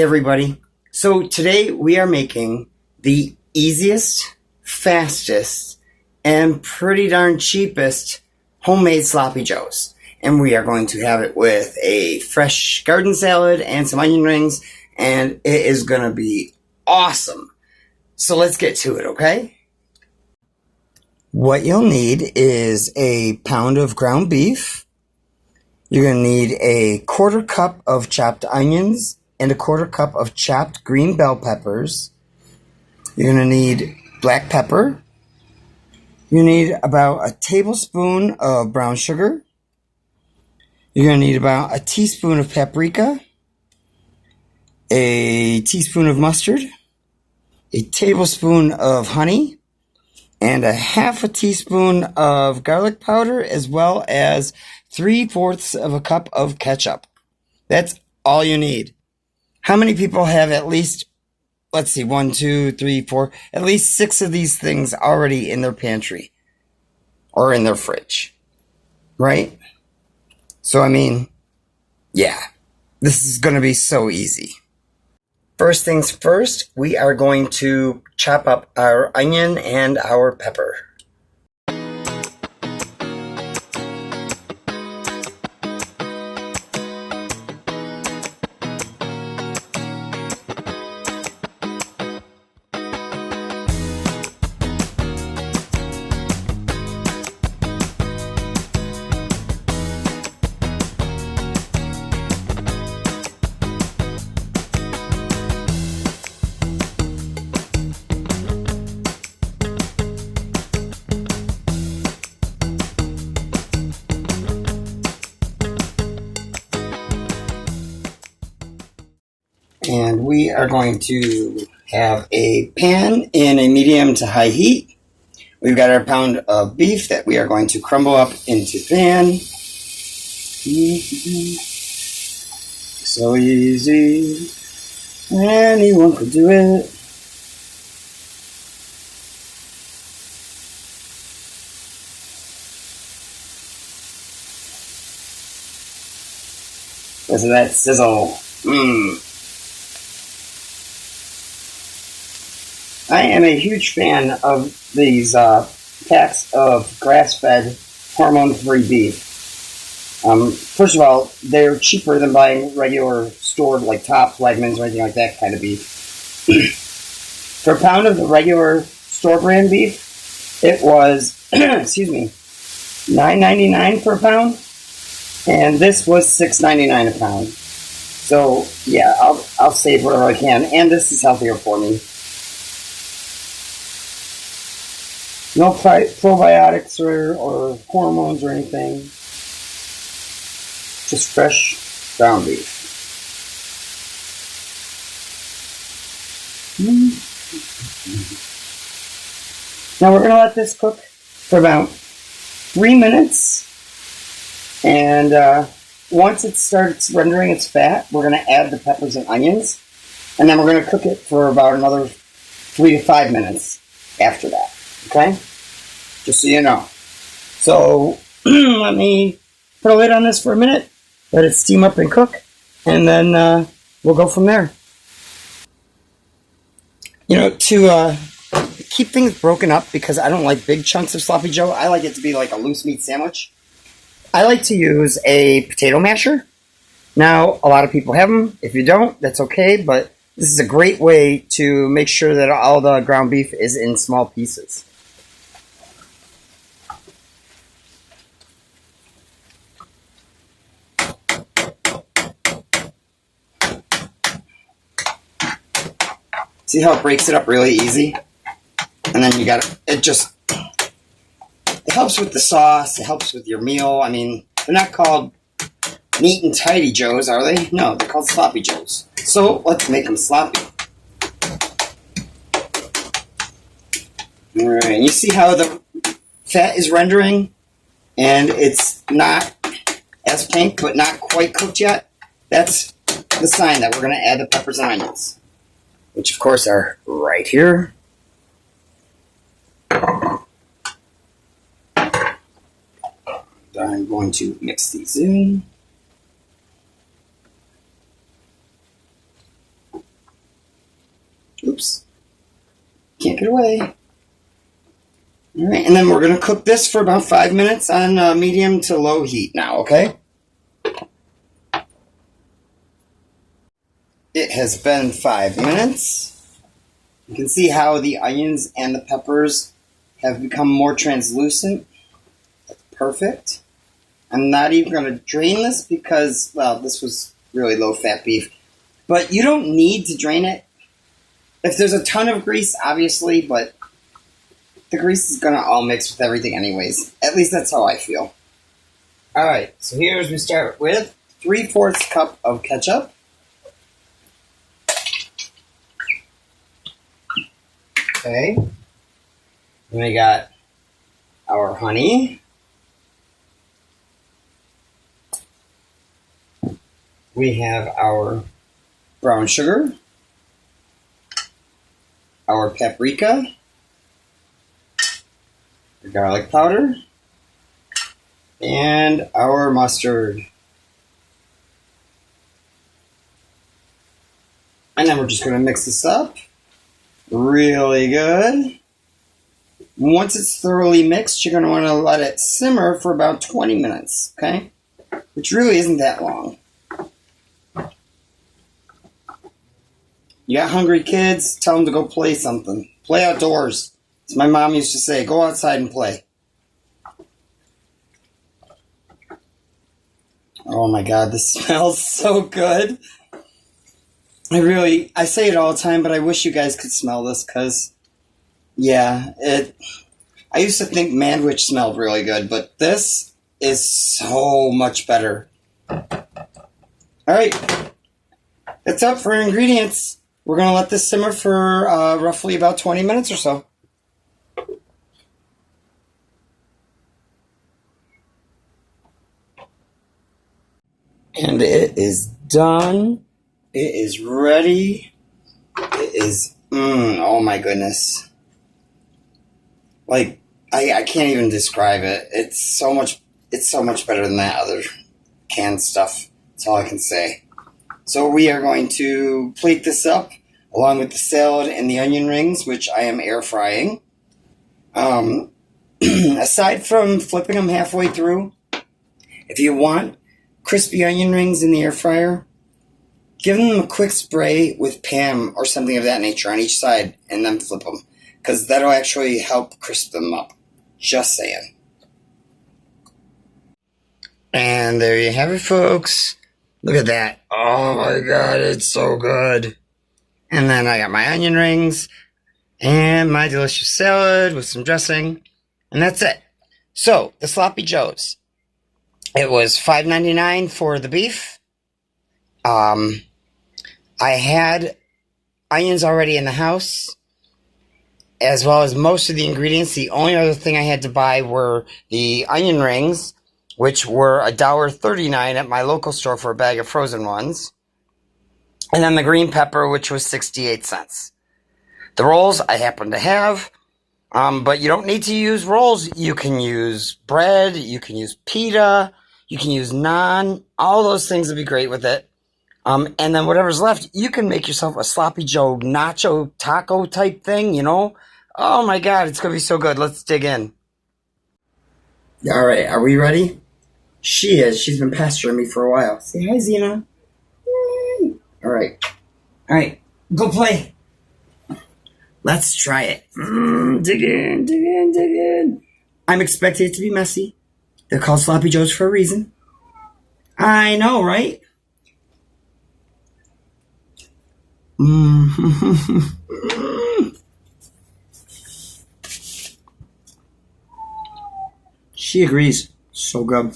everybody. So today we are making the easiest, fastest, and pretty darn cheapest homemade sloppy joes. And we are going to have it with a fresh garden salad and some onion rings, and it is going to be awesome. So let's get to it, okay? What you'll need is a pound of ground beef. You're going to need a 1/4 cup of chopped onions and a 1/4 cup of chopped green bell peppers. You're going to need black pepper. You need about a tablespoon of brown sugar. You're going to need about a teaspoon of paprika, a teaspoon of mustard, a tablespoon of honey, and a 1/2 teaspoon of garlic powder, as well as 3/4 of a cup of ketchup. That's all you need. How many people have at least, let's see, 1, 2, 3, 4, at least 6 of these things already in their pantry or in their fridge, right? So, I mean, yeah, this is going to be so easy. First things first, we are going to chop up our onion and our pepper. And we are going to have a pan in a medium to high heat. We've got our pound of beef that we are going to crumble up into the pan. So easy. Anyone could do it. Listen to that sizzle. I am a huge fan of these packs of grass-fed, hormone-free beef. First of all, they're cheaper than buying regular stored, like Tops, Wegmans, or anything like that kind of beef. For a pound of the regular store brand beef, it was, excuse me, $9.99 for a pound, and this was $6.99 a pound. So yeah, I'll save whatever I can, and this is healthier for me. No probiotics or hormones or anything. Just fresh ground beef. Now we're going to let this cook for about 3 minutes. And once it starts rendering its fat, we're going to add the peppers and onions. And then we're going to cook it for about another 3 to 5 minutes after that. Okay? Just so you know. So, let me put a lid on this for a minute, let it steam up and cook, and then we'll go from there. You know, to keep things broken up, because I don't like big chunks of sloppy joe, I like it to be like a loose meat sandwich. I like to use a potato masher. Now, a lot of people have them. If you don't, that's okay, but this is a great way to make sure that all the ground beef is in small pieces. See how it breaks it up really easy? And then you got it helps with the sauce, it helps with your meal. I mean, they're not called neat and tidy joes, are they? No, they're called sloppy joes. So let's make them sloppy. Alright, and you see how the fat is rendering? And it's not as pink, but not quite cooked yet? That's the sign that we're going to add the peppers and onions, which of course are right here. I'm going to mix these in. it away. All right, and then we're going to cook this for about 5 minutes on medium to low heat now, okay? It has been 5 minutes. You can see how the onions and the peppers have become more translucent. That's perfect. I'm not even going to drain this because, well, this was really low-fat beef. But you don't need to drain it. If there's a ton of grease, obviously, but the grease is going to all mix with everything anyways. At least that's how I feel. All right, so here's we start with 3/4 cup of ketchup. Okay. Then we got our honey. We have our brown sugar, our paprika, our garlic powder, and our mustard. And then we're just going to mix this up really good. Once it's thoroughly mixed, you're going to want to let it simmer for about 20 minutes, okay? Which really isn't that long. You got hungry kids, tell them to go play something. Play outdoors. As my mom used to say, go outside and play. Oh my God, this smells so good. I say it all the time, but I wish you guys could smell this because, yeah, I used to think Manwich smelled really good, but this is so much better. All right, that's up for ingredients. We're going to let this simmer for roughly about 20 minutes or so. And it is done. It is ready. It is, oh my goodness. Like, I can't even describe it. It's so much better than that other canned stuff. That's all I can say. So we are going to plate this up along with the salad and the onion rings, which I am air frying. Aside from flipping them halfway through, if you want crispy onion rings in the air fryer, give them a quick spray with Pam or something of that nature on each side and then flip them, because that'll actually help crisp them up. Just saying. And there you have it, folks. Look at that. Oh my God, it's so good. And then I got my onion rings and my delicious salad with some dressing. And that's it. So, the Sloppy Joes. It was $5.99 for the beef. I had onions already in the house, as well as most of the ingredients. The only other thing I had to buy were the onion rings, which were $1.39 at my local store for a bag of frozen ones. And then the green pepper, which was 68 cents. The rolls I happen to have, but you don't need to use rolls. You can use bread, you can use pita, you can use naan. All those things would be great with it. And then whatever's left, you can make yourself a Sloppy Joe nacho taco type thing, you know? Oh my God, it's going to be so good. Let's dig in. All right, are we ready? She is. She's been pestering me for a while. Say hi, Xena. Yay. All right. All right, go play. Let's try it. Dig in, dig in, dig in. I'm expecting it to be messy. They're called Sloppy Joes for a reason. I know, right? She agrees. So good.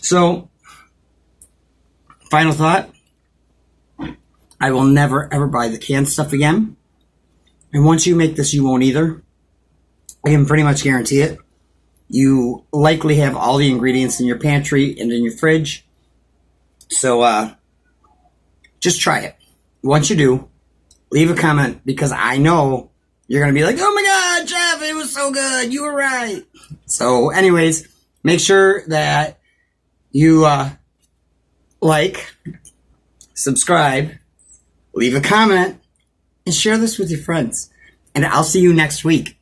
So, final thought. I will never, ever buy the canned stuff again. And once you make this, you won't either. I can pretty much guarantee it. You likely have all the ingredients in your pantry and in your fridge. So, just try it. Once you do, leave a comment, because I know you're going to be like, oh my God, Jeff, it was so good. You were right. So anyways, make sure that you like, subscribe, leave a comment, and share this with your friends. And I'll see you next week.